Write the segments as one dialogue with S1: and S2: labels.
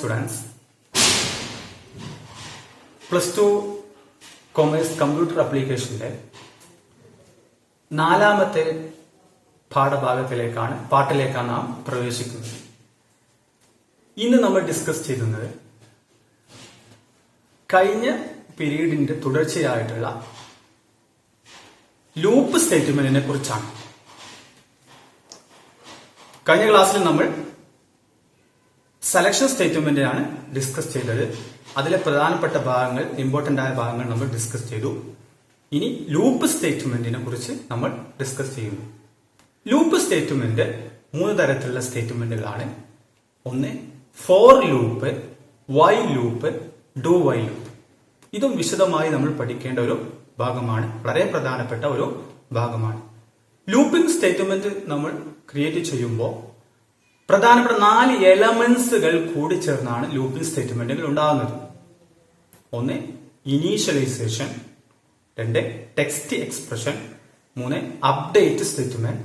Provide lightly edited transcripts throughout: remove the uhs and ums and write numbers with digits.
S1: students. +2 commerce computer ആപ്ലിക്കേഷന്റെ നാലാമത്തെ പാഠത്തിലേക്കാണ് നാം പ്രവേശിക്കുന്നത്. ഇന്ന് നമ്മൾ ഡിസ്കസ് ചെയ്യുന്നത് കഴിഞ്ഞ പീരീഡിന്റെ തുടർച്ചയായിട്ടുള്ള ലൂപ്പ് സ്റ്റേറ്റ്മെന്റിനെ കുറിച്ചാണ്. കഴിഞ്ഞ ക്ലാസ്സിൽ നമ്മൾ സെലക്ഷൻ സ്റ്റേറ്റ്മെന്റാണ് ഡിസ്കസ് ചെയ്തത്. അതിലെ പ്രധാനപ്പെട്ട ഭാഗങ്ങൾ, ഇമ്പോർട്ടന്റ് ആയ ഭാഗങ്ങൾ നമ്മൾ ഡിസ്കസ് ചെയ്തു. ഇനി ലൂപ്പ് സ്റ്റേറ്റ്മെന്റിനെ കുറിച്ച് നമ്മൾ ഡിസ്കസ് ചെയ്യുന്നു. ലൂപ്പ് സ്റ്റേറ്റ്മെന്റ് 3 തരത്തിലുള്ള സ്റ്റേറ്റ്മെന്റുകളാണ്. ഒന്ന് for loop, while loop, do while loop. ഇതും വിശദമായി നമ്മൾ പഠിക്കേണ്ട ഒരു ഭാഗമാണ്, വളരെ പ്രധാനപ്പെട്ട ഒരു ഭാഗമാണ്. ലൂപ്പിംഗ് സ്റ്റേറ്റ്മെന്റ് നമ്മൾ ക്രിയേറ്റ് ചെയ്യുമ്പോൾ പ്രധാനപ്പെട്ട 4 എലമെന്റ്സുകൾ കൂടി ചേർന്നാണ് ലൂപ്പിംഗ് സ്റ്റേറ്റ്മെന്റുകൾ ഉണ്ടാകുന്നത്. ഒന്ന് initialisation, 2 text expression, 3 update statement,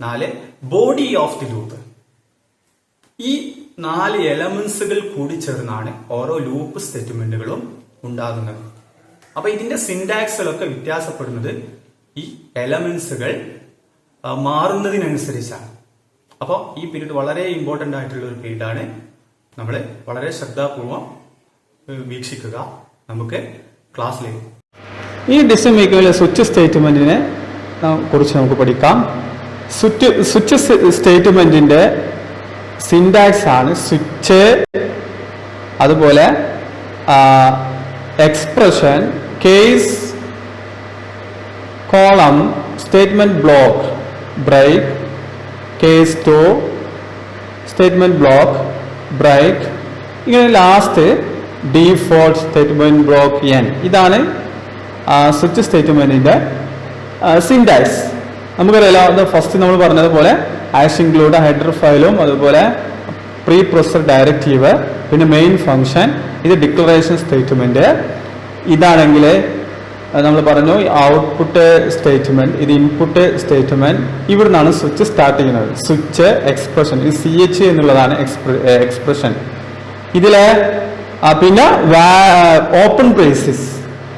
S1: 4 body of the loop. ഈ 4 എലമെന്റ്സുകൾ കൂടി ചേർന്നാണ് ഓരോ ലൂപ്പ് സ്റ്റേറ്റ്മെന്റുകളും ഉണ്ടാകുന്നത്. അപ്പൊ ഇതിന്റെ സിന്റാക്സിലൊക്കെ വ്യത്യാസപ്പെടുന്നത് ഈ എലമെന്റ്സുകൾ മാറുന്നതിനനുസരിച്ചാണ്. അപ്പോൾ ഈ പീരീഡ് വളരെ ഇമ്പോർട്ടന്റ് ആയിട്ടുള്ള ഒരു പീരീഡാണ്. നമ്മൾ വളരെ ശ്രദ്ധാപൂർവം വീക്ഷിക്കുക. നമുക്ക് ക്ലാസ്സിലേക്ക്
S2: ഈ ഡിസിമേക്കിലെ സ്വിച്ച് സ്റ്റേറ്റ്മെന്റിനെ കുറിച്ച് നമുക്ക് പഠിക്കാം. സ്വിച്ച് സ്റ്റേറ്റ്മെന്റിന്റെ സിന്റാക്സ് ആണ് സ്വിച്ച്, അതുപോലെ expression, case, colon, statement block, break, case 2, statement block, break, ഇങ്ങനെ last default statement block n. ഇതാണ് സ്വിച്ച് സ്റ്റേറ്റ്മെന്റിന്റെ സിന്റാക്സ്. നമുക്കറിയാം, ഫസ്റ്റ് നമ്മൾ പറഞ്ഞതുപോലെ ആഷ് ഇൻക്ലൂഡ് ഹെഡർ ഫയലും, അതുപോലെ പ്രീ പ്രൊസസർ ഡയറക്റ്റീവ്, പിന്നെ മെയിൻ ഫംഗ്ഷൻ, ഇത് ഡിക്ലറേഷൻ സ്റ്റേറ്റ്മെന്റ്. ഇതാണെങ്കിൽ നമ്മൾ പറഞ്ഞു ഔട്ട്പുട്ട് സ്റ്റേറ്റ്മെന്റ്, ഇത് ഇൻപുട്ട് സ്റ്റേറ്റ്മെന്റ്. ഇവിടെ നിന്നാണ് സ്വിച്ച് സ്റ്റാർട്ട് ചെയ്യുന്നത്. സ്വിച്ച്, എക്സ്പ്രഷൻ, ഇത് CH എന്നുള്ളതാണ് എക്സ്പ്രഷൻ. ഇതിലെ പിന്നെ ഓപ്പൺ ബ്രേസസ്,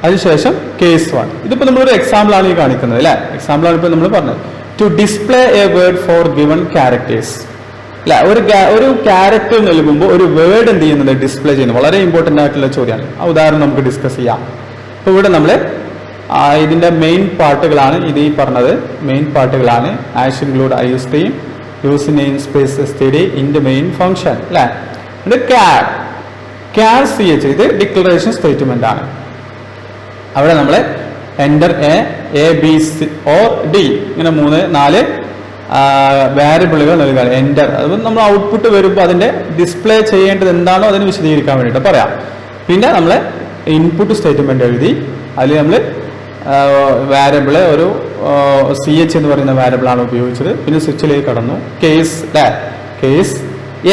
S2: അതിനുശേഷം കേസ് 1. ഇതിപ്പോ നമ്മളൊരു എക്സാമ്പിൾ ആണ് ഈ കാണിക്കുന്നത് അല്ലെ. എക്സാമ്പിൾ ആണ് ഇപ്പൊ നമ്മൾ പറഞ്ഞത്. To display a word for given characters അല്ലെ. ഒരു ക്യാരക്ടർ നൽകുമ്പോൾ ഒരു വേർഡ് എന്ത് ചെയ്യുന്നത്, ഡിസ്പ്ലേ ചെയ്യുന്നത്. വളരെ ഇമ്പോർട്ടന്റ് ആയിട്ടുള്ള ചോദ്യമാണ്. ആ ഉദാഹരണം നമുക്ക് ഡിസ്കസ് ചെയ്യാം. അപ്പൊ ഇവിടെ നമ്മൾ ഇതിന്റെ മെയിൻ പാർട്ടുകളാണ് ഇത് ഈ പറഞ്ഞത്. മെയിൻ പാർട്ടുകളാണ് hash include ISTream, use namespace STD, int main function അല്ലെ. ഇത് ക്യാർ CH, ഇത് ഡിക്ലറേഷൻ സ്റ്റേറ്റ്മെന്റ് ആണ്. അവിടെ നമ്മൾ എൻ്റർ ABC or D, ഇങ്ങനെ 3-4 വാരിയബിളുകൾ നൽകുകയാണ്. എൻ്റർ, അത് നമ്മൾ ഔട്ട്പുട്ട് വരുമ്പോൾ അതിന്റെ ഡിസ്പ്ലേ ചെയ്യേണ്ടത് എന്താണോ അതിന് വിശദീകരിക്കാൻ വേണ്ടിയിട്ട് പറയാം. പിന്നെ നമ്മൾ ഇൻപുട്ട് സ്റ്റേറ്റ്മെന്റ് എഴുതി, അതിൽ നമ്മൾ വാരിയബിള് ഒരു CH എന്ന് പറയുന്ന വാരിയബിൾ ആണ് ഉപയോഗിച്ചത്. പിന്നെ സ്വിച്ചിലേക്ക് കടന്നു. കേസ്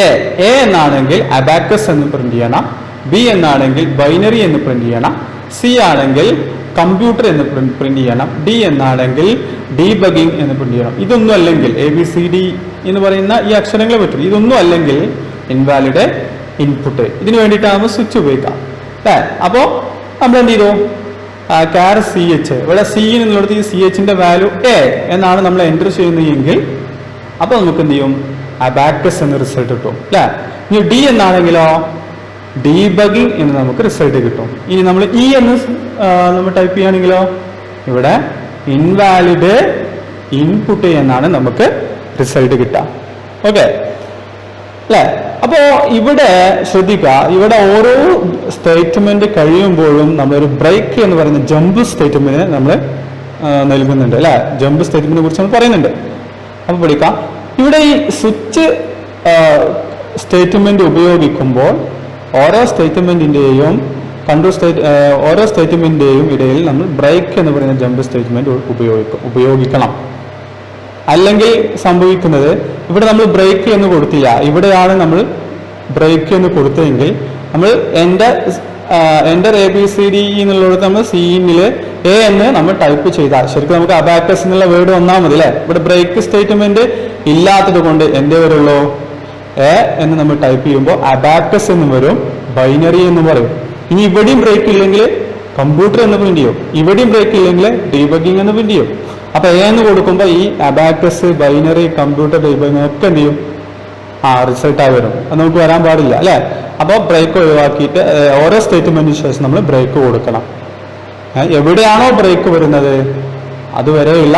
S2: A എന്നാണെങ്കിൽ അബാക്കസ് എന്ന് പ്രിന്റ് ചെയ്യണം, B എന്നാണെങ്കിൽ ബൈനറി എന്ന് പ്രിന്റ് ചെയ്യണം, C ആണെങ്കിൽ കമ്പ്യൂട്ടർ എന്ന് പ്രിന്റ് ചെയ്യണം, D എന്നാണെങ്കിൽ ഡീബഗിംഗ് എന്ന് പ്രിന്റ് ചെയ്യണം. ഇതൊന്നും അല്ലെങ്കിൽ ABCD എന്ന് പറയുന്ന ഈ അക്ഷരങ്ങൾ പറ്റും. ഇതൊന്നും അല്ലെങ്കിൽ ഇൻവാലിഡ് ഇൻപുട്ട്. ഇതിന് വേണ്ടിയിട്ടാണ് സ്വിച്ച് ഉപയോഗിക്കാം അല്ലേ. അപ്പോ നമ്മൾ എന്ത് ചെയ്തു, ക്യാർ CH, ഇവിടെ C എന്നുള്ളത് ഈ CHന്റെ വാല്യൂ A എന്നാണ് നമ്മൾ എൻ്റർ ചെയ്യുന്നതെങ്കിൽ അപ്പൊ നമുക്ക് എന്ത് ചെയ്യും, അബാക്കസ് എന്ന റിസൾട്ട് കിട്ടും അല്ലെ. ഇനി D എന്നാണെങ്കിലോ ഡീബഗിംഗ് എന്ന് നമുക്ക് റിസൾട്ട് കിട്ടും. ഇനി നമ്മൾ E എന്ന് നമ്മൾ ടൈപ്പ് ചെയ്യുകയാണെങ്കിലോ ഇവിടെ ഇൻവാലിഡ് ഇൻപുട്ട് എന്നാണ് നമുക്ക് റിസൾട്ട് കിട്ടുക. ഓക്കെ അല്ലെ. അപ്പോ ഇവിടെ ശ്രദ്ധിക്കുക, ഇവിടെ ഓരോ സ്റ്റേറ്റ്മെന്റ് കഴിയുമ്പോഴും നമ്മളൊരു ബ്രേക്ക് എന്ന് പറയുന്ന ജമ്പ് സ്റ്റേറ്റ്മെന്റിന് നമ്മൾ നൽകുന്നുണ്ട് അല്ലെ. ജമ്പ് സ്റ്റേറ്റ്മെന്റിനെ കുറിച്ച് നമ്മൾ പറയുന്നുണ്ട്. അപ്പൊ പഠിക്കാം. ഇവിടെ ഈ സ്വിച്ച് സ്റ്റേറ്റ്മെന്റ് ഉപയോഗിക്കുമ്പോൾ ഓരോ സ്റ്റേറ്റ്മെന്റിന്റെയും ഇടയിൽ നമ്മൾ ബ്രേക്ക് എന്ന് പറയുന്ന ജമ്പ് സ്റ്റേറ്റ്മെന്റ് ഉപയോഗിക്കണം. അല്ലെങ്കിൽ സംഭവിക്കുന്നത്, ഇവിടെ നമ്മൾ ബ്രേക്ക് എന്ന് കൊടുത്തില്ല, ഇവിടെയാണ് നമ്മൾ ബ്രേക്ക് എന്ന് കൊടുത്തതെങ്കിൽ നമ്മൾ എൻ്റർ ABCD എന്നുള്ളത് നമ്മൾ സീനില് A എന്ന് നമ്മൾ ടൈപ്പ് ചെയ്താൽ ശരിക്കും നമുക്ക് അബാക്കസ് എന്നുള്ള വേർഡ് വന്നാൽ മതി അല്ലെ. ഇവിടെ ബ്രേക്ക് സ്റ്റേറ്റ്മെന്റ് ഇല്ലാത്തത് കൊണ്ട് എന്തേ വരുള്ളൂ, എ എന്ന് നമ്മൾ ടൈപ്പ് ചെയ്യുമ്പോൾ അബാക്കസ് എന്ന് വരും, ബൈനറി എന്ന് പറയും. ഇനി ഇവിടെയും ബ്രേക്ക് ഇല്ലെങ്കിൽ കമ്പ്യൂട്ടർ എന്ന് പ്രിന്റ് ചെയ്യും, ഇവിടെയും ബ്രേക്ക് ഇല്ലെങ്കിൽ ഡീബഗിങ് എന്ന് പ്രിന്റ് ചെയ്യും. അപ്പൊ എ എന്ന് കൊടുക്കുമ്പോൾ ഈ അബാക്കസ്, ബൈനറി, കമ്പ്യൂട്ടർ, ഡീബഗിങ് ഒക്കെ എന്ത് ചെയ്യും? റിസൾട്ടായി വരും. അത് നമുക്ക് വരാൻ പാടില്ല അല്ലെ. അപ്പോൾ ബ്രേക്ക് ഒഴിവാക്കിയിട്ട് ഓരോ സ്റ്റേറ്റ്മെന്റിന് ശേഷം നമ്മൾ ബ്രേക്ക് കൊടുക്കണം. എവിടെയാണോ ബ്രേക്ക് വരുന്നത് അതുവരെയുള്ള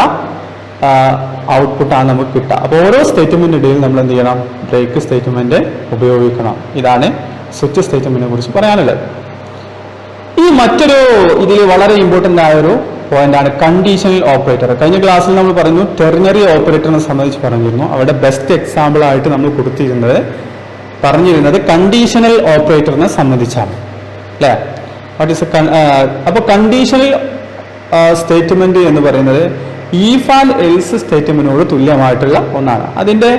S2: ഔട്ട്പുട്ടാണ് നമുക്ക് കിട്ടുക. അപ്പോൾ ഓരോ സ്റ്റേറ്റ്മെന്റിന്റെയും നമ്മൾ എന്ത് ചെയ്യണം? ബ്രേക്ക് സ്റ്റേറ്റ്മെന്റ് ഉപയോഗിക്കണം. ഇതാണ് സ്വിച്ച് സ്റ്റേറ്റ്മെന്റിനെ കുറിച്ച് പറയാനുള്ളത്. ഈ മറ്റൊരു ഇതിൽ വളരെ ഇമ്പോർട്ടന്റ് ആയ ഒരു പോയിന്റാണ് കണ്ടീഷണൽ ഓപ്പറേറ്റർ. കഴിഞ്ഞ ക്ലാസ്സിൽ നമ്മൾ പറഞ്ഞു ടെർണറി ഓപ്പറേറ്ററിനെ സംബന്ധിച്ച് പറഞ്ഞിരുന്നു. അവിടെ ബെസ്റ്റ് എക്സാമ്പിൾ ആയിട്ട് നമ്മൾ പറഞ്ഞിരുന്നത് കണ്ടീഷണൽ ഓപ്പറേറ്ററിനെ സംബന്ധിച്ചാണ് അല്ലേ. അപ്പോൾ കണ്ടീഷണൽ സ്റ്റേറ്റ്മെന്റ് എന്ന് പറയുന്നത് ഈഫ് ആൻഡ് എൽസ് സ്റ്റേറ്റ്മെന്റിനോട് തുല്യമായിട്ടുള്ള ഒന്നാണ്. അതിന്റെ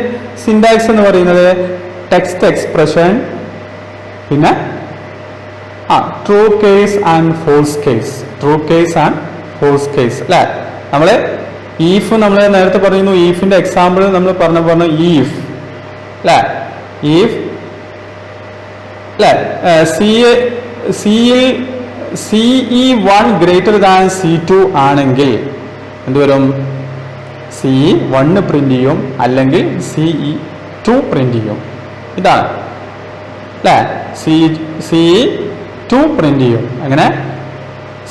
S2: സിന്റാക്സ് എന്ന് പറയുന്നത് ടെക്സ്റ്റ് എക്സ്പ്രഷൻ, പിന്നെ true case and false case, true case and false case അല്ലെ. നമ്മള് ഈഫ് നമ്മൾ നേരത്തെ പറയുന്നു, ഈഫിന്റെ എക്സാമ്പിൾ നമ്മൾ പറഞ്ഞു ഈഫ് അല്ലെ, ഈഫ് അല്ലെ CE1 ഗ്രേറ്റർ ദാൻ C2 ആണെങ്കിൽ എന്തുവരും? CE1 പ്രിന്റ് ചെയ്യും, അല്ലെങ്കിൽ CE2 പ്രിന്റ് ചെയ്യും. ഇതാണ് അല്ലെ, CE2 പ്രിന്റ് ചെയ്യും. അങ്ങനെ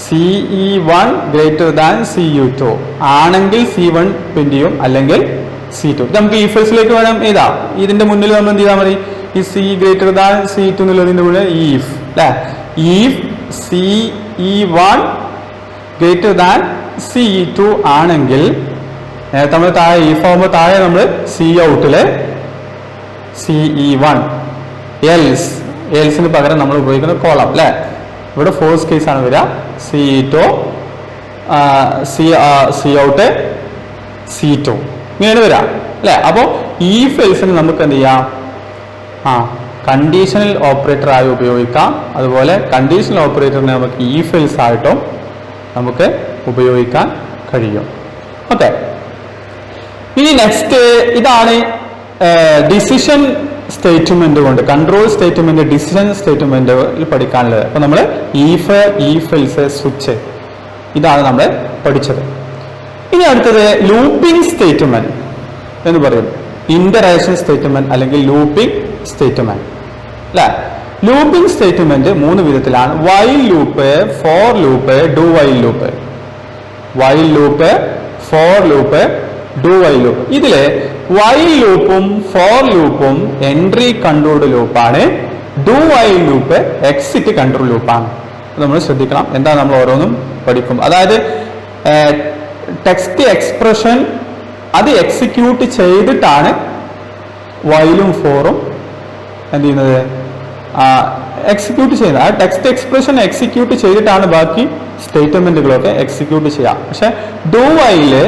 S2: CE1 ഗ്രേറ്റർ ദാൻ CU2 ആണെങ്കിൽ C1 പ്രിന്റ് ചെയ്യും, അല്ലെങ്കിൽ C2. നമുക്ക് if else ലേക്ക് വേണം എഴുതാം. ഇതിന്റെ മുന്നിൽ നമ്മൾ എന്ത് ചെയ്താൽ മതി? ഈ C ഗ്രേറ്റർ ദാൻ C2 എന്നുള്ളതിന്റെ കൂടെ if അല്ലെ, if CE1 greater than CE2 ആണെങ്കിൽ നേരത്തെ നമ്മൾ താഴെ if ആവുമ്പോൾ താഴെ നമ്മൾ Coutല് CE1, എൽസിന് പകരം നമ്മൾ ഉപയോഗിക്കുന്ന കോളം അല്ലെ. ഇവിടെ ഫോഴ്സ് കേസ് ആണ് വരിക, CE2 Cout C2 ഇങ്ങനെയാണ് വരിക അല്ലെ. അപ്പോൾ ഈ ഫേസിന് നമുക്ക് എന്ത് ചെയ്യാം? കണ്ടീഷണൽ ഓപ്പറേറ്റർ ആയി ഉപയോഗിക്കാം. അതുപോലെ കണ്ടീഷണൽ ഓപ്പറേറ്ററിനെ നമുക്ക് ഈ ഫേസ് ആയിട്ടും നമുക്ക് ഉപയോഗിക്കാൻ കഴിയും. ഓക്കെ, ഇനി നെക്സ്റ്റ് ഇതാണ് ഡിസിഷൻ സ്റ്റേറ്റ്മെന്റ് കൊണ്ട് കൺട്രോൾ സ്റ്റേറ്റ്മെന്റ്, ഡിസിഷൻ സ്റ്റേറ്റ്മെന്റിൽ പഠിക്കാനുള്ളത്. അപ്പൊ നമ്മൾ ഈഫ്, എൽസ്, സ്വിച്ച് ഇതാണ് നമ്മൾ പഠിച്ചത്. ഇനി അടുത്തത് ലൂപ്പിംഗ് സ്റ്റേറ്റ്മെന്റ് എന്ന് പറയും. ഇന്ററേഷൻ സ്റ്റേറ്റ്മെന്റ് അല്ലെങ്കിൽ ലൂപ്പിംഗ് സ്റ്റേറ്റ്മെന്റ് അല്ലെ. ലൂപ്പിംഗ് സ്റ്റേറ്റ്മെന്റ് 3 വിധത്തിലാണ്: while loop, for loop, do while loop. While loop, for loop, do while loop. ഇതില് വൈൽ ലൂപ്പും ഫോർ ലൂപ്പും എൻട്രി കൺട്രോൾഡ് ലൂപ്പാണ്. Do while loop exit control ലൂപ്പാണ്. നമ്മൾ ശ്രദ്ധിക്കണം, എന്താ നമ്മൾ ഓരോന്നും പഠിക്കും. അതായത് ടെക്സ്റ്റ് എക്സ്പ്രഷൻ അത് എക്സിക്യൂട്ട് ചെയ്തിട്ടാണ് വൈലും ഫോറും എന്ത് ചെയ്യുന്നത്? എക്സിക്യൂട്ട് ചെയ്യുന്നത്. ആ ടെക്സ്റ്റ് എക്സ്പ്രഷൻ എക്സിക്യൂട്ട് ചെയ്തിട്ടാണ് ബാക്കി സ്റ്റേറ്റ്മെന്റുകളൊക്കെ എക്സിക്യൂട്ട് ചെയ്യുക. പക്ഷെ ഡു വൈല്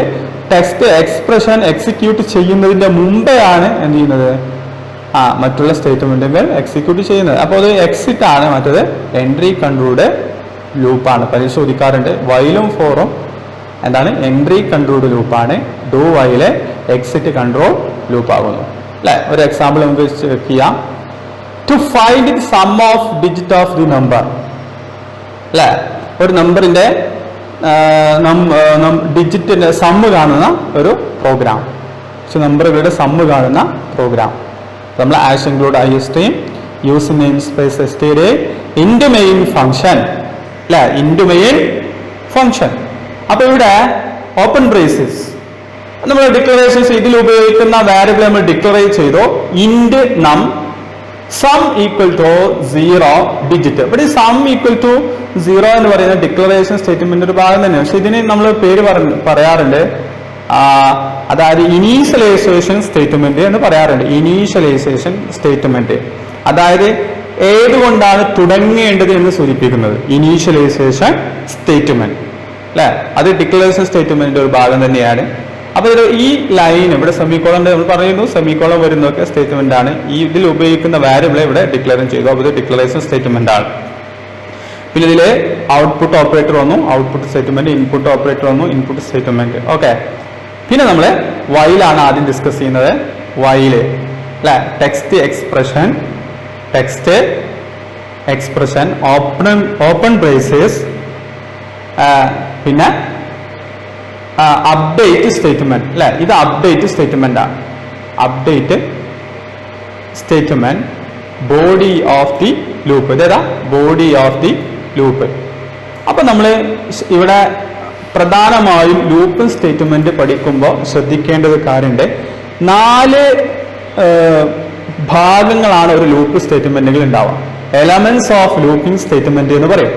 S2: ടെക്സ്റ്റ് എക്സ്പ്രഷൻ എക്സിക്യൂട്ട് ചെയ്യുന്നതിന്റെ മുമ്പെയാണ് എന്ത് ചെയ്യുന്നത്? മറ്റുള്ള സ്റ്റേറ്റ്മെന്റുകൾ എക്സിക്യൂട്ട് ചെയ്യുന്നത്. അപ്പോൾ അത് എക്സിറ്റ് ആണ്, മറ്റത് എൻട്രി കൺട്രോൾഡ് ലൂപ്പാണ്. പരിശോധിക്കാറുണ്ട്. വൈലും ഫോറും എന്താണ്? എൻട്രി കൺട്രോൾഡ് ലൂപ്പാണ്. Do while exit control loop ആകുന്നു അല്ലെ. ഒരു എക്സാമ്പിൾ നമുക്ക് ചെക്ക് ചെയ്യാം. To find the sum of digit of the number അല്ലെ. ഒരു നമ്പറിന്റെ ഡിജിറ്റിന്റെ സമ്മ് കാണുന്ന ഒരു പ്രോഗ്രാം, നമ്പറുകളുടെ സമ്മ് കാണുന്ന പ്രോഗ്രാം. നമ്മൾ ash include ISTream use namespace std into main function അല്ലെ, ഇൻറ്റു മെയിൻ ഫംഗ്ഷൻ. അപ്പൊ ഇവിടെ ഓപ്പൺ ബ്രേസസ് നമ്മൾ ഡിക്ലറേഷൻസ് ഇതിൽ ഉപയോഗിക്കുന്ന വാരിയബിൾ നമ്മൾ ഡിക്ലറേ ചെയ്തു. ഇൻറ്റ് നം സം ഈക്വൽ ടു 0 ഡിജിറ്റ്. ഇവിടെ സം ഈക്വൽ ടു 0 എന്ന് പറയുന്ന ഡിക്ലറേഷൻ സ്റ്റേറ്റ്മെന്റ് ഒരു ഭാഗം തന്നെയാണ്. പക്ഷെ ഇതിന് നമ്മൾ പേര് പറയാറുണ്ട്, അതായത് ഇനീഷ്യലൈസേഷൻ സ്റ്റേറ്റ്മെന്റ് എന്ന് പറയാറുണ്ട്. ഇനീഷ്യലൈസേഷൻ സ്റ്റേറ്റ്മെന്റ് അതായത് ഏതുകൊണ്ടാണ് തുടങ്ങേണ്ടത് എന്ന് സൂചിപ്പിക്കുന്നത്. ഇനീഷ്യലൈസേഷൻ സ്റ്റേറ്റ്മെന്റ് അല്ലെ, അത് ഡിക്ലറേഷൻ സ്റ്റേറ്റ്മെന്റിന്റെ ഒരു ഭാഗം തന്നെയാണ്. അപ്പൊ ഈ ലൈൻ ഇവിടെ സെമിക്കോളൻ നമ്മൾ പറയുന്നു, സെമിക്കോളൻ വരുന്നതൊക്കെ സ്റ്റേറ്റ്മെന്റ് ആണ്. ഈ ഇതിൽ ഉപയോഗിക്കുന്ന വാരിയബിളെ ഇവിടെ ഡിക്ലെയർ ചെയ്തു. അപ്പോൾ ഇത് ഡിക്ലറേഷൻ സ്റ്റേറ്റ്മെന്റ് ആണ്. പിന്നെ ഇതിലെ ഔട്ട്പുട്ട് ഓപ്പറേറ്റർ വന്നു, ഔട്ട്പുട്ട് സ്റ്റേറ്റ്മെന്റ്, ഇൻപുട്ട് ഓപ്പറേറ്റർ വന്നു, ഇൻപുട്ട് സ്റ്റേറ്റ്മെന്റ്. ഓക്കെ, പിന്നെ നമ്മൾ വൈലാണ് ആദ്യം ഡിസ്കസ് ചെയ്യുന്നത്. വൈല് അല്ലെ? ടെക്സ്റ്റ് എക്സ്പ്രഷൻ ഓപ്പൺ ബ്രേസസ്, പിന്നെ അപ്ഡേറ്റ് സ്റ്റേറ്റ്മെന്റ് അല്ലെ? ഇത് അപ്ഡേറ്റ് സ്റ്റേറ്റ്മെന്റ് ആണ്. Update statement, body of the loop. ഇതേതാ? Body of the loop. അപ്പൊ നമ്മൾ ഇവിടെ പ്രധാനമായും ലൂപ്പ് സ്റ്റേറ്റ്മെന്റ് പഠിക്കുമ്പോൾ ശ്രദ്ധിക്കേണ്ടത് കാര്യമുണ്ട്. 4 ഭാഗങ്ങളാണ് ഒരു ലൂപ്പ് സ്റ്റേറ്റ്മെന്റുകൾ ഉണ്ടാവുക. എലമെന്റ്സ് ഓഫ് ലൂപ്പിംഗ് സ്റ്റേറ്റ്മെന്റ് എന്ന് പറയും.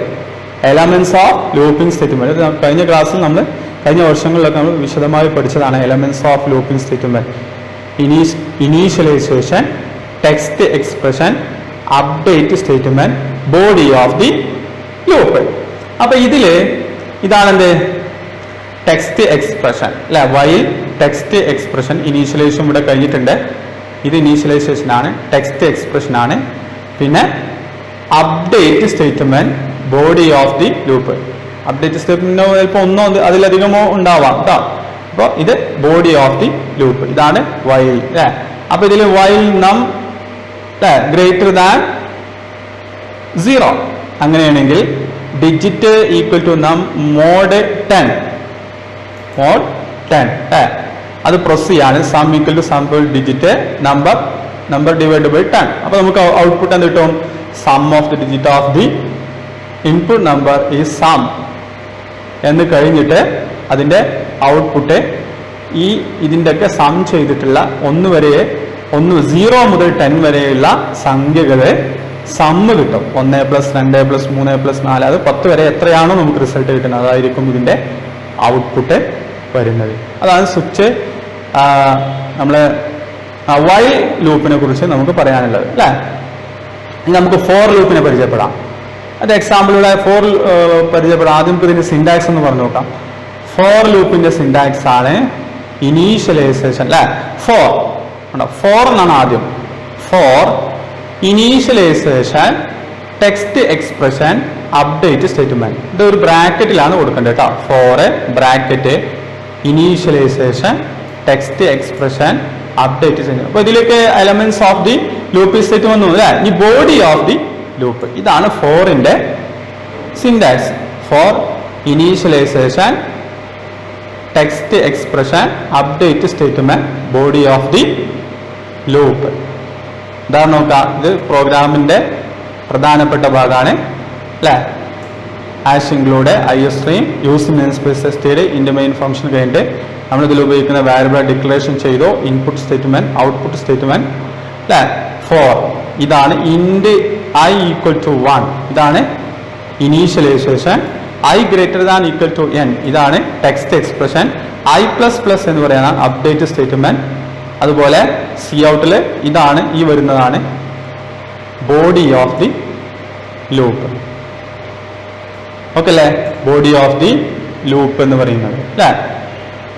S2: എലമെന്റ്സ് ഓഫ് ലൂപ്പിംഗ് സ്റ്റേറ്റ്മെന്റ് കഴിഞ്ഞ ക്ലാസ്സിൽ നമ്മൾ, കഴിഞ്ഞ വർഷങ്ങളിലൊക്കെ നമ്മൾ വിശദമായി പഠിച്ചതാണ്. Elements of looping statement: initialization, text expression, update statement, body of the loop. അപ്പൊ ഇതാണെന്ത്? ടെക്സ്റ്റ് എക്സ്പ്രഷൻ അല്ലെ? വൈൽ ടെക്സ്റ്റ് എക്സ്പ്രഷൻ, ഇനീഷ്യലൈസേഷൻ ഇവിടെ കഴിഞ്ഞിട്ടുണ്ട്. ഇത് ഇനീഷ്യലൈസേഷൻ ആണ്, ടെക്സ്റ്റ് എക്സ്പ്രഷൻ ആണ്. പിന്നെ update statement, body of the loop. അപ്ഡേറ്റ് സ്റ്റേറ്റ്മെന്റിനോ ചിലപ്പോൾ ഒന്നോ അതിലധികമോ ഉണ്ടാവാം കേട്ടോ. അപ്പോൾ ഇത് ബോഡി ഓഫ് ദി ലൂപ്പ്. ഇതാണ് വൈൽ അല്ലെ? അപ്പൊ ഇതിൽ വൈൽ നം ഗ്രേറ്റർ ദാൻ 0 അങ്ങനെയാണെങ്കിൽ digit equal to num mode 10 അത് പ്രസ് ചെയ്യാണ്. Sum equal to sum digit number divide by 10. അപ്പൊ നമുക്ക് ഔട്ട്പുട്ട് എന്ത് കിട്ടും? Sum of the digit of the input number is sum എന്ന് കഴിഞ്ഞിട്ട് അതിന്റെ ഔട്ട്പുട്ട് ഇതിൻ്റെയൊക്കെ സം ചെയ്തിട്ടുള്ള 0 മുതൽ 10 വരെയുള്ള സംഖ്യകള് സമ്മ് കിട്ടും. 1 + 2 + 3 + 4 അത് 10 വരെ എത്രയാണോ നമുക്ക് റിസൾട്ട് കിട്ടുന്നത് അതായിരിക്കും ഇതിന്റെ ഔട്ട്പുട്ട് വരുന്നത്. അതാണ് സ്വിച്ച് നമ്മള് വൈൽ ലൂപ്പിനെ കുറിച്ച് നമുക്ക് പറയാനുള്ളത് അല്ലെ? ഇനി നമുക്ക് ഫോർ ലൂപ്പിനെ പരിചയപ്പെടാം. അത് എക്സാമ്പിളിലൂടെ ഫോർ പരിചയപ്പെടാം. ആദ്യം ഇതിന്റെ സിൻടാക്സ് എന്ന് പറഞ്ഞു നോക്കാം. ഫോർ ലൂപ്പിന്റെ സിൻടാക്സ് ആണ് ഇനീഷ്യലൈസേഷൻ അല്ലെ? ഫോർ എന്നാണ് ആദ്യം. For initialization, text expression, update statement. ഇത് ഒരു ബ്രാക്കറ്റിലാണ് കൊടുക്കേണ്ടത് കേട്ടോ. For bracket initialization, text expression, update statement. അപ്പൊ ഇതിലേക്ക് elements of the loop statement വന്നു അല്ലെ? ഈ ബോഡി ഓഫ് ദി ലൂപ്പ്. ഇതാണ് ഫോറിന്റെ syntax. For initialization, text expression, update statement, body of the loop. ഇതാണ് നോക്കാം. ഇത് പ്രോഗ്രാമിന്റെ പ്രധാനപ്പെട്ട ഭാഗമാണ് അല്ലെ? Hash include, IOStream, use namespace std, ഇന്റെ മെയിൻ ഫംഗ്ഷൻ കഴിഞ്ഞിട്ട് നമ്മൾ ഇതിൽ ഉപയോഗിക്കുന്ന വാരിയബിൾ ഡിക്ലറേഷൻ ചെയ്തു. ഇൻപുട്ട് സ്റ്റേറ്റ്മെന്റ്, ഔട്ട്പുട്ട് സ്റ്റേറ്റ്മെന്റ് അല്ലെ? ഫോർ ഇതാണ് ഇൻഡ് I = 1 ഇതാണ് ഇനീഷ്യലൈസേഷൻ. I > n ഇതാണ് ടെക്സ്റ്റ് എക്സ്പ്രഷൻ. I++ എന്ന് പറയുന്ന അപ്ഡേറ്റ് സ്റ്റേറ്റ്മെന്റ്. അതുപോലെ സി ഔട്ടില് ഇതാണ് വരുന്നതാണ് body of the loop. Okay അല്ലേ? ബോഡി ഓഫ് ദി ലൂപ്പ് എന്ന് പറയുന്നത് അല്ലെ?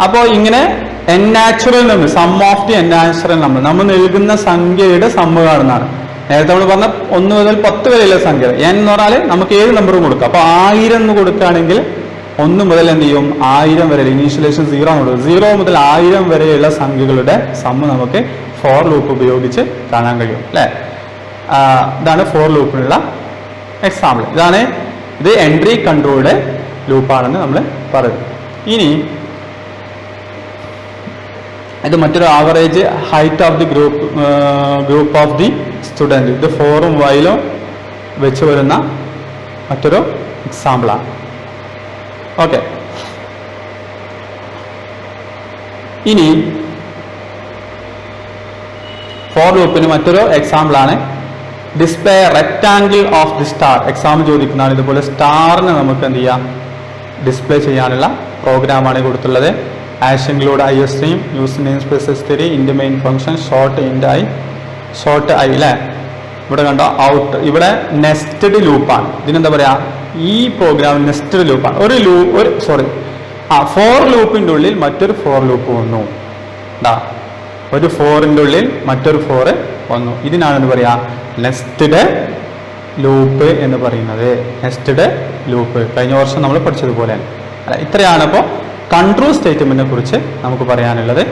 S2: അപ്പോ ഇങ്ങനെ n natural number, sum of the n natural number, നമ്മൾ നൽകുന്ന സംഖ്യയുടെ സമ്മ് കാണുന്നതാണ്. നേരത്തെ നമ്മൾ പറഞ്ഞ 1 മുതൽ 10 വരെയുള്ള സംഖ്യ n എന്ന് പറഞ്ഞാൽ നമുക്ക് ഏത് നമ്പറും കൊടുക്കാം. അപ്പൊ 1000 എന്ന് കൊടുക്കുകയാണെങ്കിൽ 1 മുതൽ എന്ത് ചെയ്യും? 1000 വരെ. ഇനീഷ്യലൈസേഷൻ 0 എന്ന് കൊടുക്കും. 0 മുതൽ 1000 വരെയുള്ള സംഖ്യകളുടെ സമ്മ് നമുക്ക് ഫോർ ലൂപ്പ് ഉപയോഗിച്ച് കാണാൻ കഴിയും അല്ലെ? ഇതാണ് ഫോർ ലൂപ്പിനുള്ള എക്സാമ്പിൾ. ഇത് എൻട്രി കൺട്രോൾഡ് ലൂപ്പാണെന്ന് നമ്മൾ പറയും. ഇനി ഇത് മറ്റൊരു average height of the group of the student. ഇത് ഫോറും വൈലും വെച്ച് വരുന്ന മറ്റൊരു എക്സാമ്പിളാണ്. ഓക്കെ. ഇനി ഫോർ ലൂപ്പിന് മറ്റൊരു എക്സാമ്പിൾ ആണ് display rectangle of the star. Example ചോദിക്കുന്നതാണ്. ഇതുപോലെ സ്റ്റാറിന് നമുക്ക് എന്ത് ചെയ്യാം? ഡിസ്പ്ലേ ചെയ്യാനുള്ള പ്രോഗ്രാമാണ് കൊടുത്തുള്ളത്. Hash include IOStream, use namespace std, ഇന്റെ മെയിൻ ഫംഗ്ഷൻ ഷോർട്ട് i അല്ലെ? ഇവിടെ കണ്ടോ ഔട്ട്. ഇവിടെ നെസ്റ്റഡ് ലൂപ്പാണ്. ഇതിനെന്താ പറയാ? ഈ പ്രോഗ്രാം നെസ്റ്റഡ് ലൂപ്പാണ്. ഫോർ ലൂപ്പിന്റെ ഉള്ളിൽ മറ്റൊരു ഫോർ ലൂപ്പ് വന്നു. ഒരു ഫോറിന്റെ ഉള്ളിൽ മറ്റൊരു ഫോർ വന്നു. ഇതിനാണ് എന്ത് പറയാ? നെസ്റ്റഡ് ലൂപ്പ് എന്ന് പറയുന്നത്. നെസ്റ്റഡ് ലൂപ്പ് കഴിഞ്ഞ വർഷം നമ്മൾ പഠിച്ചതുപോലെ. ഇത്രയാണ് ഇപ്പോൾ കൺട്രോൾ സ്റ്റേറ്റ്മെന്റിനെ കുറിച്ച് നമുക്ക് പറയാനുള്ളത്.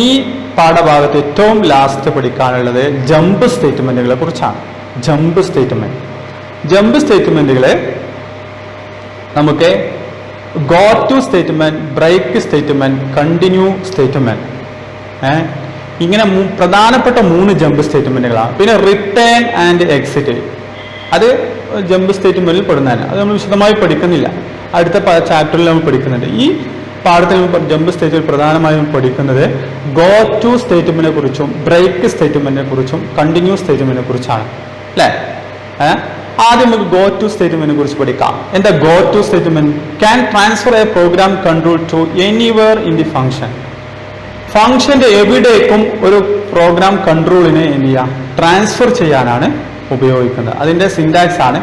S2: ഈ പാഠഭാഗത്ത് ഏറ്റവും ലാസ്റ്റ് പഠിക്കാനുള്ളത് ജമ്പ് സ്റ്റേറ്റ്മെന്റുകളെ കുറിച്ചാണ്. ജമ്പ് സ്റ്റേറ്റ്മെന്റുകളെ നമുക്ക് go to statement, break statement, continue statement, ഇങ്ങനെ പ്രധാനപ്പെട്ട 3 ജമ്പ് സ്റ്റേറ്റ്മെന്റുകളാണ്. പിന്നെ റിട്ടേൺ ആൻഡ് എക്സിറ്റ്, അത് ജമ്പ് സ്റ്റേറ്റ്മെന്റിൽ പെടുന്നതല്ല. അത് നമ്മൾ വിശദമായി പഠിക്കുന്നില്ല, അടുത്ത ചാപ്റ്ററിൽ നമ്മൾ പഠിക്കുന്നുണ്ട്. ഈ പാഠത്തിൽ ജമ്പ് സ്റ്റേറ്റ്മെന്റ് പ്രധാനമായും പഠിക്കുന്നത് ഗോ ടു സ്റ്റേറ്റ്മെന്റിനെ കുറിച്ചും ബ്രേക്ക് സ്റ്റേറ്റ്മെന്റിനെ കുറിച്ചും കണ്ടിന്യൂ സ്റ്റേറ്റ്മെന്റിനെ കുറിച്ചാണ് അല്ലേ. ആദ്യം നമുക്ക് ഗോ ടു സ്റ്റേറ്റ്മെന്റിനെ കുറിച്ച് പഠിക്കാം. എന്താ go to statement? Can transfer a program control to anywhere in the function. ഫംഗ്ഷന്റെ എവിടേക്കും ഒരു പ്രോഗ്രാം കൺട്രോളിനെ എന്ത് ചെയ്യാം, ട്രാൻസ്ഫർ ചെയ്യാനാണ് ഉപയോഗിക്കുന്നത്. അതിന്റെ സിന്റാക്സ് ആണ്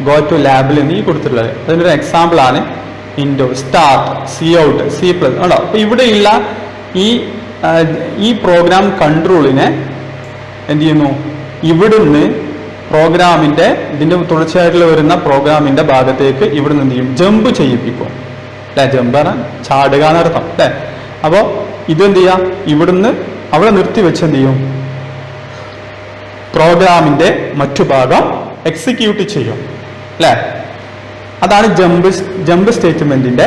S2: ഗോ ടു ലാബിൽ എന്ന് ഈ കൊടുത്തിട്ടുള്ളത്. അതിൻ്റെ ഒരു എക്സാമ്പിൾ ആണ് Indo, start, C out, C plus ആണോ. അപ്പൊ ഇവിടെയുള്ള ഈ പ്രോഗ്രാം കൺട്രോളിനെ എന്ത് ചെയ്യുന്നു, ഇവിടുന്ന് പ്രോഗ്രാമിന്റെ ഇതിന്റെ തുടർച്ചയായിട്ടുള്ള വരുന്ന പ്രോഗ്രാമിന്റെ ഭാഗത്തേക്ക് ഇവിടുന്ന് എന്ത് ചെയ്യും, ജമ്പ് ചെയ്യിപ്പിക്കും അല്ലെ. ജമ്പ് ആണ് ചാടുക എന്നർത്ഥം അല്ലെ. അപ്പോ ഇതെന്ത് ചെയ്യാം, ഇവിടുന്ന് അവിടെ നിർത്തിവെച്ച് എന്ത് ചെയ്യും, പ്രോഗ്രാമിന്റെ മറ്റു ഭാഗം എക്സിക്യൂട്ട് ചെയ്യും അല്ലെ. അതാണ് ജമ്പ് സ്റ്റേറ്റ്മെന്റിന്റെ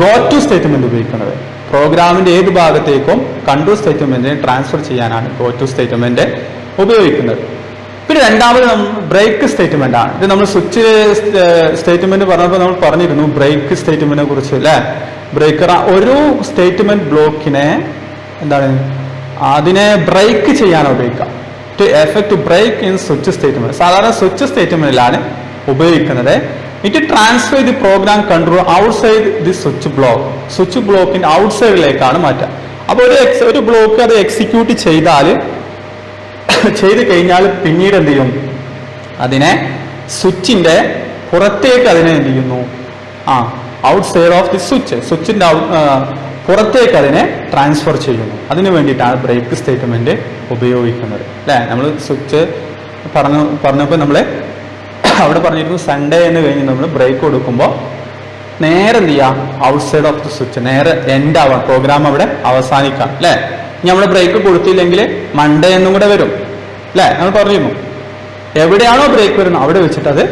S2: ഗോ ടു സ്റ്റേറ്റ്മെന്റ് ഉപയോഗിക്കുന്നത്. പ്രോഗ്രാമിന്റെ ഏത് ഭാഗത്തേക്കും കൺട്രോൾ സ്റ്റേറ്റ്മെന്റിനെ ട്രാൻസ്ഫർ ചെയ്യാനാണ് ഗോ ടു സ്റ്റേറ്റ്മെന്റ് ഉപയോഗിക്കുന്നത്. പിന്നെ രണ്ടാമത് ബ്രേക്ക് സ്റ്റേറ്റ്മെന്റ് ആണ്. ഇത് നമ്മൾ സ്വിച്ച് സ്റ്റേറ്റ്മെന്റ് പറഞ്ഞപ്പോൾ നമ്മൾ പറഞ്ഞിരുന്നു ബ്രേക്ക് സ്റ്റേറ്റ്മെന്റിനെ കുറിച്ച് അല്ലെ. ബ്രേക്കർ ഒരു സ്റ്റേറ്റ്മെന്റ് ബ്ലോക്കിനെ എന്താണ്, അതിനെ ബ്രേക്ക് ചെയ്യാൻ ഉപയോഗിക്കാം. To effect break in switch statement. സാധാരണ സ്വിച്ച് സ്റ്റേറ്റ്മെന്റിലാണ് ഉപയോഗിക്കുന്നത്. It transfer the program control outside the switch block. Switch ബ്ലോക്കിന്റെ ഔട്ട്സൈഡിലേക്കാണ് മാറ്റുക. അപ്പോൾ ഒരു ബ്ലോക്ക് അത് എക്സിക്യൂട്ട് ചെയ്ത് കഴിഞ്ഞാൽ പിന്നീട് എന്ത് ചെയ്യും, അതിനെ സ്വിച്ചിന്റെ പുറത്തേക്ക് അതിനെ എന്ത് ചെയ്യുന്നു, ഔട്ട്സൈഡ് ഓഫ് ദി സ്വിച്ചിന്റെ പുറത്തേക്ക് അതിനെ ട്രാൻസ്ഫർ ചെയ്യുന്നു. അതിനു വേണ്ടിയിട്ടാണ് ബ്രേക്ക് സ്റ്റേറ്റ്മെന്റ് ഉപയോഗിക്കുന്നത് അല്ലെ. നമ്മൾ സ്വിച്ച് പറഞ്ഞപ്പോൾ നമ്മൾ അവിടെ പറഞ്ഞിരുന്നു സൺഡേ എന്ന് കഴിഞ്ഞ് നമ്മൾ ബ്രേക്ക് കൊടുക്കുമ്പോൾ നേരെ എന്ത് ചെയ്യാം, ഔട്ട്സൈഡ് ഓഫ് ദി സ്വിച്ച്, നേരെ എൻഡ് ആവാം, പ്രോഗ്രാം അവിടെ അവസാനിക്കാം അല്ലെ. ഇനി നമ്മൾ ബ്രേക്ക് കൊടുത്തില്ലെങ്കിൽ മൺഡേ എന്നും കൂടെ വരും അല്ലെ. നമ്മൾ പറഞ്ഞിരുന്നു എവിടെയാണോ ബ്രേക്ക് വരുന്നത് അവിടെ വെച്ചിട്ട് അത്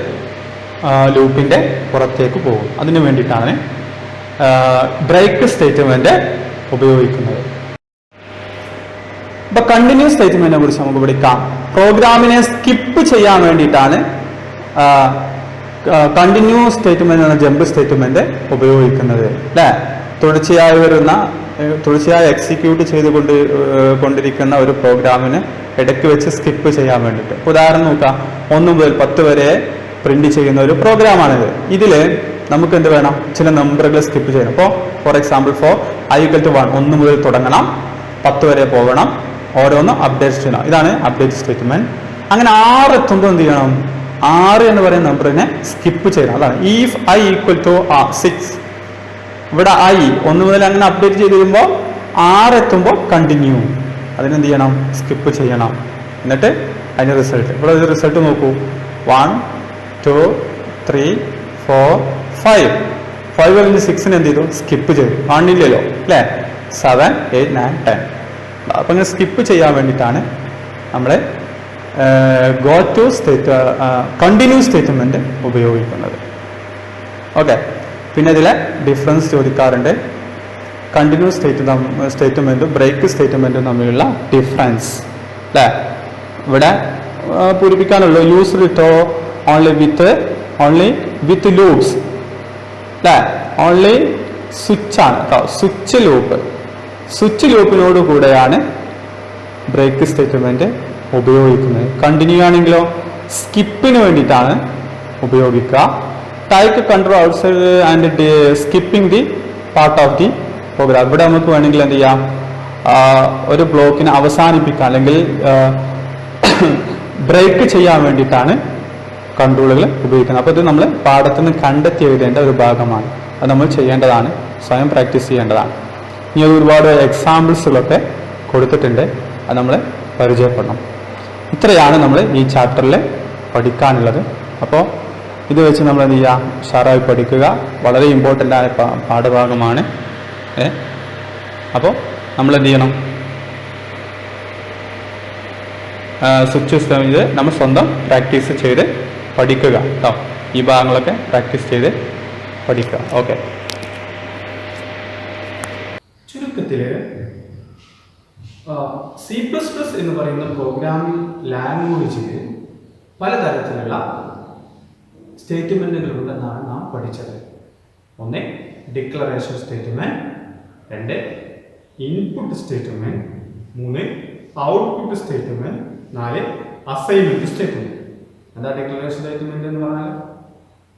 S2: ലൂപ്പിന്റെ പുറത്തേക്ക് പോകും. അതിനു വേണ്ടിയിട്ടാണ് ബ്രേക്ക് സ്റ്റേറ്റ്മെന്റ് ഉപയോഗിക്കുന്നത്. ഇപ്പൊ കണ്ടിന്യൂസ് സ്റ്റേറ്റ്മെന്റിനെ കുറിച്ച് നമുക്ക് പഠിക്കാം. പ്രോഗ്രാമിനെ സ്കിപ്പ് ചെയ്യാൻ വേണ്ടിയിട്ടാണ് കണ്ടിന്യൂസ് സ്റ്റേറ്റ്മെന്റ് എന്ന ജമ്പ് സ്റ്റേറ്റ്മെന്റ് ഉപയോഗിക്കുന്നത് അല്ലെ. തുടർച്ചയായി എക്സിക്യൂട്ട് കൊണ്ടിരിക്കുന്ന ഒരു പ്രോഗ്രാമിന് ഇടയ്ക്ക് വെച്ച് സ്കിപ്പ് ചെയ്യാൻ വേണ്ടിയിട്ട്. ഉദാഹരണം നോക്കാം, 1 മുതൽ 10 വരെ പ്രിന്റ് ചെയ്യുന്ന ഒരു പ്രോഗ്രാമാണിത്. ഇതില് നമുക്ക് എന്ത് വേണം, ചില നമ്പറുകൾ സ്കിപ്പ് ചെയ്യണം. അപ്പോൾ ഫോർ എക്സാമ്പിൾ i = 1 മുതൽ തുടങ്ങണം, 10 വരെ പോകണം, ഓരോന്ന് അപ്ഡേറ്റ് ചെയ്യണം. ഇതാണ് അപ്ഡേറ്റ് സ്റ്റേറ്റ്മെന്റ്. അങ്ങനെ 6 എത്തുമ്പോൾ എന്ത് ചെയ്യണം, 6 എന്ന് പറയുന്ന നമ്പറിനെ സ്കിപ്പ് ചെയ്യണം. അതാണ് if i = 6. ഇവിടെ i 1 മുതൽ അങ്ങനെ അപ്ഡേറ്റ് ചെയ്ത് വരുമ്പോൾ 6 എത്തുമ്പോൾ കണ്ടിന്യൂ, അതിനെന്ത് ചെയ്യണം, സ്കിപ്പ് ചെയ്യണം. എന്നിട്ട് അതിന്റെ റിസൾട്ട്, ഇവിടെ റിസൾട്ട് നോക്കൂ, 1 2 3 4 5 കഴിഞ്ഞ് 6 എന്ത് ചെയ്തു, സ്കിപ്പ് ചെയ്തു. 1 ഇല്ലല്ലോ അല്ലേ, 7 8 9 10. അപ്പൊ ഇങ്ങനെ സ്കിപ്പ് ചെയ്യാൻ വേണ്ടിയിട്ടാണ് നമ്മൾ ഗോ ടു കണ്ടിന്യൂ സ്റ്റേറ്റ്മെന്റ് ഉപയോഗിക്കുന്നത്. ഓക്കെ, പിന്നെ ഇതിലെ ഡിഫറൻസ് ചോദിക്കാറുണ്ട്. കണ്ടിന്യൂ സ്റ്റേറ്റ്മെന്റും ബ്രേക്ക് സ്റ്റേറ്റ്മെന്റും തമ്മിലുള്ള ഡിഫറൻസ് അല്ലേ. ഇവിടെ പൂരിപ്പിക്കാനുള്ളൂ use it only with loops അല്ലേ. ഓൺലി സ്വിച്ച് ആണ് കേട്ടോ, സ്വിച്ച് ലൂപ്പിനോട് കൂടെയാണ് ബ്രേക്ക് സ്റ്റേറ്റ്മെന്റ് ഉപയോഗിക്കുന്നത്. കണ്ടിന്യൂ ആണെങ്കിലോ സ്കിപ്പിന് വേണ്ടിയിട്ടാണ് ഉപയോഗിക്കുക. Type control outside and skipping the part of the program. ഇവിടെ നമുക്ക് വേണമെങ്കിൽ എന്ത് ചെയ്യാം, ഒരു ബ്ലോക്കിനെ അവസാനിപ്പിക്കാം അല്ലെങ്കിൽ ബ്രേക്ക് ചെയ്യാൻ വേണ്ടിയിട്ടാണ് കൺട്രോളുകൾ ഉപയോഗിക്കുന്നത്. അപ്പോൾ ഇത് നമ്മൾ പാഠത്തിൽ നിന്ന് കണ്ടെത്തി എഴുതേണ്ട ഒരു ഭാഗമാണ്. അത് നമ്മൾ ചെയ്യേണ്ടതാണ്, സ്വയം പ്രാക്ടീസ് ചെയ്യേണ്ടതാണ്. ഇനി അത് ഒരുപാട് എക്സാമ്പിൾസുകളൊക്കെ കൊടുത്തിട്ടുണ്ട്, അത് നമ്മൾ പരിചയപ്പെടണം. ഇത്രയാണ് നമ്മൾ ഈ ചാപ്റ്ററിൽ പഠിക്കാനുള്ളത്. അപ്പോൾ ഇത് വെച്ച് നമ്മൾ എന്ത് ചെയ്യുക, ഉഷാറായി പഠിക്കുക. വളരെ ഇമ്പോർട്ടൻ്റ് ആയ പാഠഭാഗമാണ്. അപ്പോൾ നമ്മൾ എന്ത് ചെയ്യണം, സ്വിച്ച് സിസ്റ്റം ഇത് നമ്മൾ സ്വന്തം പ്രാക്ടീസ് ചെയ്ത് പഠിക്കുക കേട്ടോ. ഈ ഭാഗങ്ങളൊക്കെ പ്രാക്ടീസ് ചെയ്ത് പഠിക്കുക. ഓക്കെ.
S1: ചുരുക്കത്തിൽ C++ എന്ന് പറയുന്ന പ്രോഗ്രാമിംഗ് ലാംഗ്വേജിൽ പലതരത്തിലുള്ള സ്റ്റേറ്റ്മെൻറ്റുകളുണ്ടെന്നാണ് നാം പഠിച്ചത്. ഒന്ന് ഡിക്ലറേഷൻ സ്റ്റേറ്റ്മെൻറ്റ്, രണ്ട് ഇൻപുട്ട് സ്റ്റേറ്റ്മെൻറ്റ്, മൂന്ന് ഔട്ട്പുട്ട് സ്റ്റേറ്റ്മെൻറ്റ്, നാല് അസൈൻമെൻറ്റ് സ്റ്റേറ്റ്മെൻറ്റ്. എന്താ ഡിക്ലറേഷൻ സ്റ്റേറ്റ്മെൻറ്റ് എന്ന് പറഞ്ഞാൽ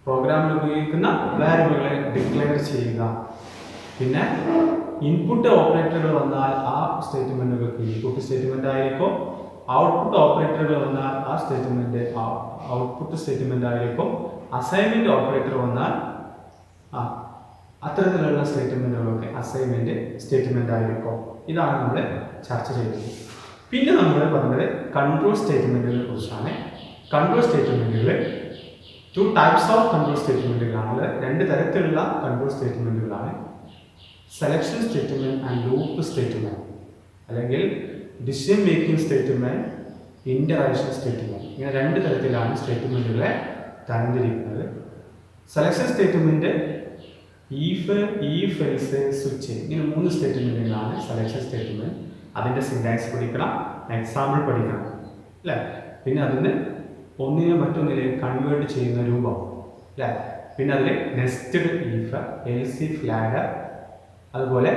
S1: പ്രോഗ്രാമിൽ ഉപയോഗിക്കുന്ന വാരിയബിളുകളെ ഡിക്ലെയർ ചെയ്യുക. പിന്നെ ഇൻപുട്ട് ഓപ്പറേറ്ററുകൾ വന്നാൽ ആ സ്റ്റേറ്റ്മെൻറ്റുകൾക്ക് ഇൻപുട്ട് സ്റ്റേറ്റ്മെൻറ്റ് ആയിരിക്കും, ഔട്ട്പുട്ട് ഓപ്പറേറ്ററുകൾ വന്നാൽ ആ സ്റ്റേറ്റ്മെൻറ്റ് ഔട്ട്പുട്ട് സ്റ്റേറ്റ്മെൻറ്റ് ആയിരിക്കും, അസൈൻമെൻറ്റ് ഓപ്പറേറ്റർ വന്നാൽ അത്തരത്തിലുള്ള സ്റ്റേറ്റ്മെൻറ്റുകളൊക്കെ അസൈൻമെൻറ്റ് സ്റ്റേറ്റ്മെൻറ്റ് ആയിരിക്കും. ഇതാണ് നമ്മൾ ചർച്ച ചെയ്തത്. പിന്നെ നമ്മൾ പറഞ്ഞത് കൺട്രോൾ സ്റ്റേറ്റ്മെൻറ്റുകളെ കുറിച്ചാണ്. കൺട്രോൾ സ്റ്റേറ്റ്മെൻറ്റുകൾ 2 ടൈപ്സ് ഓഫ് കൺട്രോൾ സ്റ്റേറ്റ്മെൻറ്റുകളാണ്. 2 തരത്തിലുള്ള കൺട്രോൾ സ്റ്റേറ്റ്മെൻറ്റുകളാണ്. Selection statement and loop statement, അല്ലെങ്കിൽ decision making statement, interaction statement. ഇങ്ങനെ 2 തരത്തിലാണ് സ്റ്റേറ്റ്മെൻറ്റുകളെ തരംതിരിക്കുന്നത്. Selection statement if else switch, ഇങ്ങനെ 3 സ്റ്റേറ്റ്മെൻറ്റുകളാണ് സെലക്ഷൻ സ്റ്റേറ്റ്മെൻറ്റ്. അതിൻ്റെ സിൻടാക്സ് പഠിക്കണം, എക്സാമ്പിൾ പഠിക്കണം അല്ലേ. പിന്നെ അതിന് ഒന്നിനെ മറ്റൊന്നിലേക്ക് കൺവേർട്ട് ചെയ്യുന്ന രൂപം അല്ലേ. പിന്നെ അതിൽ nested if, else if ladder, അതുപോലെ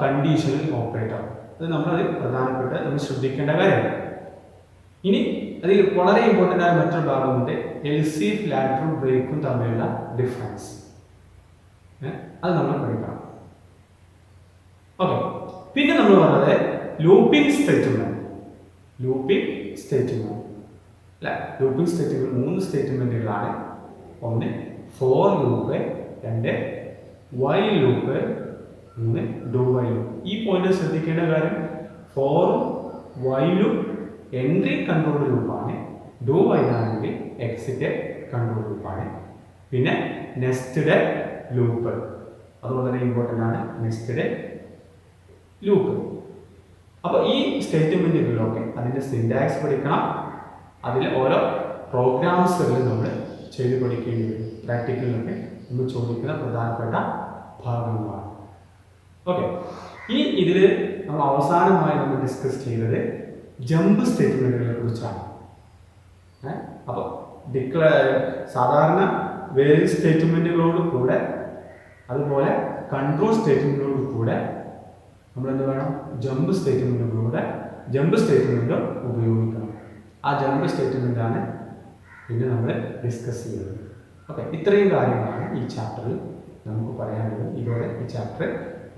S1: കണ്ടീഷണൽ ഓപ്പറേറ്റർ. അത് നമ്മളത് പ്രധാനപ്പെട്ട നമ്മൾ ശ്രദ്ധിക്കേണ്ട കാര്യമാണ്. ഇനി അതിൽ വളരെ ഇമ്പോർട്ടൻ്റ് ആയ മറ്റൊരു ഭാഗമുണ്ട്, എൽസ് ഇഫ് ലാഡറും ബ്രേക്കും തമ്മിലുള്ള ഡിഫറൻസ്. അത് നമ്മൾ പഠിക്കണം. ഓക്കെ. പിന്നെ നമ്മൾ പറഞ്ഞത് ലൂപ്പിംഗ് സ്റ്റേറ്റ്മെൻറ്റ്. ലൂപ്പിംഗ് സ്റ്റേറ്റ്മെൻറ്റ് അല്ലേ. Looping statement 3 സ്റ്റേറ്റ്മെൻറ്റുകളാണ്. ഒന്ന് ഫോർ ലൂപ്പ്, രണ്ട് വൈൽ ലൂപ്പ്, മൂന്ന് ഡു വൈൽ ലൂപ്പ്. ഈ പോയിന്റ് ശ്രദ്ധിക്കേണ്ട കാര്യം, ഫോറും വൈലും എൻട്രി കൺട്രോൾ ലൂപ്പാണ്, ഡു വൈൽ ആണെങ്കിൽ എക്സിറ്റ് കൺട്രോൾ ലൂപ്പാണ്. പിന്നെ നെസ്റ്റഡ് ലൂപ്പ്, അത് വളരെ ഇമ്പോർട്ടൻ്റ് ആണ്, നെസ്റ്റഡ് ലൂപ്പ്. അപ്പോൾ ഈ സ്റ്റേറ്റ്മെൻറ്റുകളിലൊക്കെ അതിൻ്റെ സിൻടാക്സ് പഠിക്കണം. അതിൽ ഓരോ പ്രോഗ്രാംസുകൾ നമ്മൾ ചെയ്ത് പഠിക്കേണ്ടി വരും. പ്രാക്ടിക്കലിലൊക്കെ നമ്മൾ ചോദിക്കുന്ന പ്രധാനപ്പെട്ട ഭാഗങ്ങളാണ്. ഓക്കെ. ഇനി ഇതിൽ നമ്മൾ അവസാനമായി നമ്മൾ ഡിസ്കസ് ചെയ്തത് ജമ്പ് സ്റ്റേറ്റ്മെൻറ്റുകളെ കുറിച്ചാണ്. അപ്പോൾ സാധാരണ വേരിയബിൾ സ്റ്റേറ്റ്മെൻറ്റുകളോട് കൂടെ അതുപോലെ കൺട്രോൾ സ്റ്റേറ്റ്മെൻറ്റുകളോട് കൂടെ നമ്മൾ എന്ത് വേണം, ജമ്പ് സ്റ്റേറ്റ്മെൻറ്റ് ഉപയോഗിക്കണം. ആ ജമ്പ് സ്റ്റേറ്റ്മെൻറ്റാണ് പിന്നെ നമ്മൾ ഡിസ്കസ് ചെയ്യുന്നത്. ഓക്കെ. ഇത്രയും കാര്യങ്ങളാണ് ഈ ചാപ്റ്ററിൽ നമുക്ക് പറയാനുള്ളത്. ഇതോടെ ഈ ചാപ്റ്റർ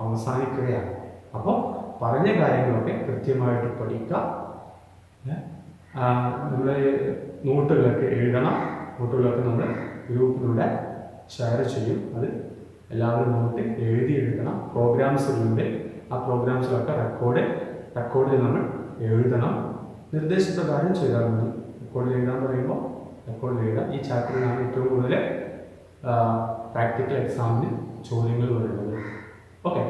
S1: അവസാനിക്കുകയാണ്. അപ്പോൾ പറഞ്ഞ കാര്യങ്ങളൊക്കെ കൃത്യമായിട്ട് പഠിക്കുക. നമ്മൾ നോട്ടുകളൊക്കെ എഴുതണം. നോട്ടുകളൊക്കെ നമ്മൾ ഗ്രൂപ്പിലൂടെ ഷെയർ ചെയ്യും. അത് എല്ലാവരും നോട്ട് എഴുതിയെടുക്കണം. പ്രോഗ്രാംസുകളുണ്ട്, ആ പ്രോഗ്രാംസിലൊക്കെ റെക്കോർഡിൽ നമ്മൾ എഴുതണം. നിർദ്ദേശപ്രകാരം ചെയ്താൽ മതി. റെക്കോർഡിൽ എഴുതാൻ പറയുമ്പോൾ റെക്കോർഡിൽ എഴുതാം. ഈ ചാപ്റ്ററിലാണ് ഏറ്റവും കൂടുതൽ പ്രാക്ടിക്കൽ എക്സാമിന് ചോദ്യങ്ങൾ വരുന്നത്. ഓക്കെ.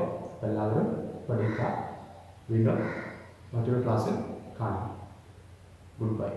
S1: എല്ലാവരും പഠിക്കുക. വീണ്ടും മറ്റൊരു ക്ലാസ്സിൽ കാണാം. Good bye.